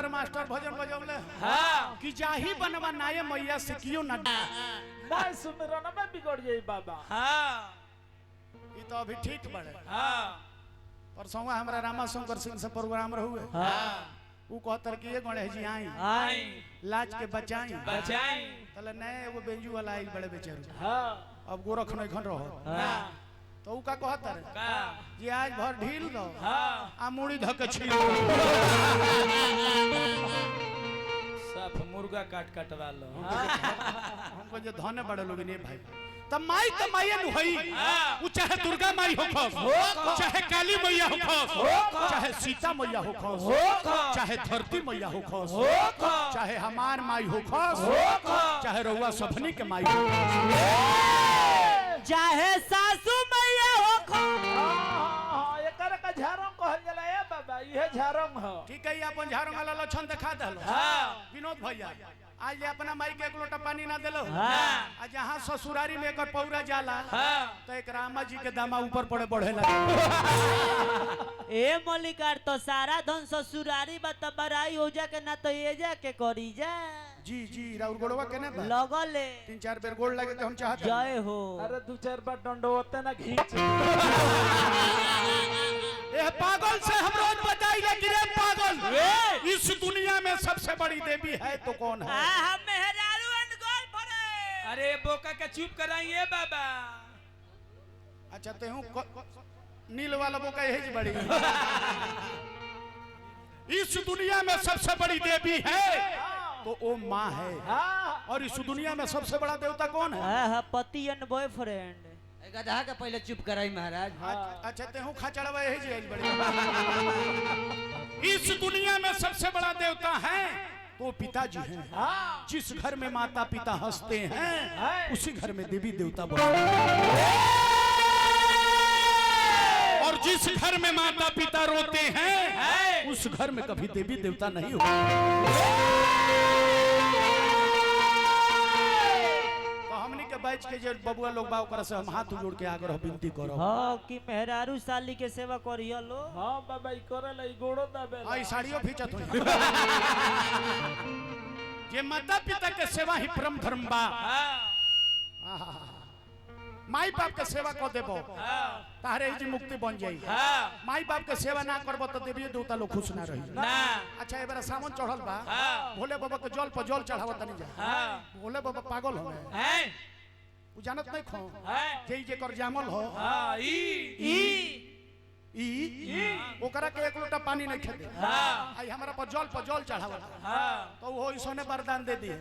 सुंदर मास्टर भजन बजौले हाँ कि जाही बनवा नाये मैया से कियो ना मैं सुमिरन में बिगड़ जाई बाबा। हाँ ये तो अभी ठीक बड़े। हाँ परसों हमरा रामा शंकर सिंह से प्रोग्राम रहुए हाँ वो कहतर कि ये गणेश जी आई आई लाज के बचाई बचाई तले नए वो बेंजू वाला आई बड़े बेचारे हाँ अब गोरख नहीं खन रहो हाँ तो ऊ का कहतर का जी आज भर ढील दो हाँ आ मुड़ी धक छील सब मुर्गा काट कटवा लो हमको जो धन बड़े लोग नहीं भाई तब माई तो माई नुहई वो चाहे दुर्गा माई हो खस चाहे काली मैया हो खस चाहे सीता मैया हो खस चाहे धरती मैया हो खस चाहे हमार माई हो खस चाहे रउआ सभनी के माई हो चाहे सासू मैया हो एकर का झारंग कहल जाला ए बाबा ये झारंग ह। ठीक है अपन झाड़ू वाला लक्षण दिखा दलो विनोद भैया आज ले अपना माई के एक लोटा पानी ना दिलो आ जहाँ ससुरारी में एकर पौरा जाला तो एक रामा जी के दामा ऊपर पड़े बढ़े लगे ए मल्लिकार तो सारा धन ससुरारी बता बराई हो जा के ना तो ये जा के करी जा जी जी राउर गोड़वा केने बा लगले 3-4 बेर गोड़ लगे तो हम चाहते जय हो। अरे 2-4 बार डंडो होते ना खींच। ये पागल से हम रोज बताइए कि रे पागल इस दुनिया में सबसे बड़ी देवी है तो कौन है? हम मेहरारू एंड गोल फरे। अरे बोका का चुप कराइए बाबा। अच्छा ते हूँ नील वाला बोका यही बड़ी इस दुनिया में सबसे बड़ी देवी है तो वो माँ है। और इस दुनिया में सबसे बड़ा देवता कौन है? पति एंड बॉयफ्रेंड। गधा का पहले चुप कराई महाराज। अच्छा ते हूँ खचड़वा यही जी बड़ी इस दुनिया में सबसे बड़ा देवता है तो पिताजी हैं। जिस घर में माता पिता हंसते हैं उसी घर में देवी देवता बोलते और जिस घर में माता पिता रोते हैं उस घर में कभी देवी देवता नहीं होते। तो हमने के बैच के जो बबुआ लोग बा ओकरा से हम हाथ जोड़ के आगे विनती करो हां कि मेहरारू साली के सेवा करियो लो। हां बाबा ई करेला ई गोड़ो दाबे आई साड़ियों फीचत होई ये माता पिता के सेवा ही परम धर्म बा। माई बाप के सेवा को देबो तारे जी मुक्ति बन जाई। माई बाप के सेवा ना करबो तो देवी देवता लोग खुश ना रही ना। अच्छा ए बार सावन चढ़ल बा भोले बाबा के जल पर जल चढ़ावत नहीं जा भोले बाबा पागल हो गए हैं उ जानत नहीं खो जे जे कर जामल हो हाँ ई ओकरा के एक लोटा पानी नहीं खेते आई हमरा पर जल चढ़ावत तो वो इसने वरदान दे दिए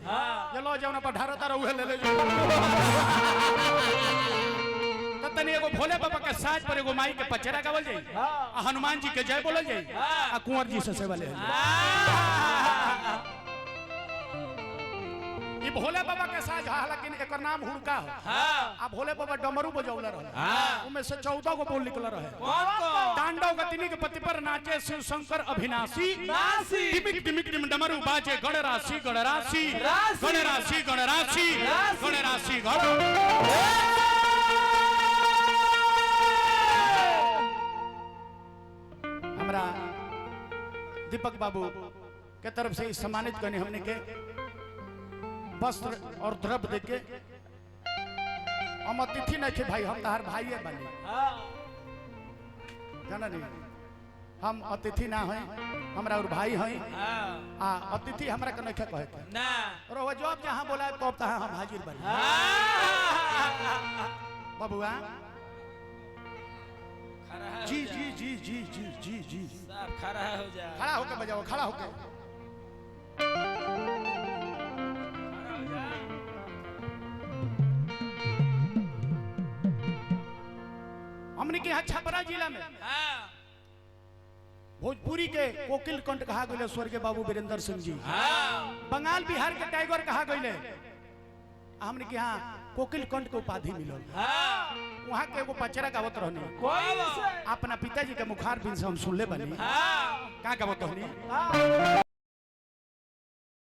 ये लो जाओ ना पर ढारो तारो उहे ले ले तनी एगो भोले बाबा के साज पर एगो माई के पचरा गावल जाई आ हनुमान जी के जय बोलल जाई आ कुंवर जी से सेवा ले ई भोले बाबा के साज हा लेकिन एकर नाम हुड़का हो आ भोले बाबा डमरू बजौले रहे उमे से 14 गो बोल निकल रहे तांडव गतिनी के पति पर नाचे शिव शंकर अभिनाशी टिमिक टिमिक टिम डमरू बाजे गणराशि गणराशि गणराशि गणराशि गणराशि गण हमरा दीपक बाबू के तरफ से सम्मानित करने हमने के वस्त्र और द्रव्य देके हम अतिथि नहीं थे भाई हम तहार भाई है बने जाना नहीं हम अतिथि ना हैं हमरा और भाई हैं अतिथि हमरा के नहीं कहे के ना और वो जब जहां बोला तो तहां हम हाजिर बने बबुआ जी जी जी जी जी जी जी सब खड़ा हो जा खड़ा होके बजाओ खड़ा होके हमने के यहाँ छपरा जिला में भोजपुरी के कोकिल कंठ कहा गए स्वर्गीय बाबू वीरेंद्र सिंह जी बंगाल बिहार के टाइगर कहा गए हमने के यहाँ कोकिल कंठ के उपाधि मिलल वहाँ के एगो पचरा गावत रहनी अपना पिताजी के मुखार बिन से हम सुनले बनी का गावत रहनी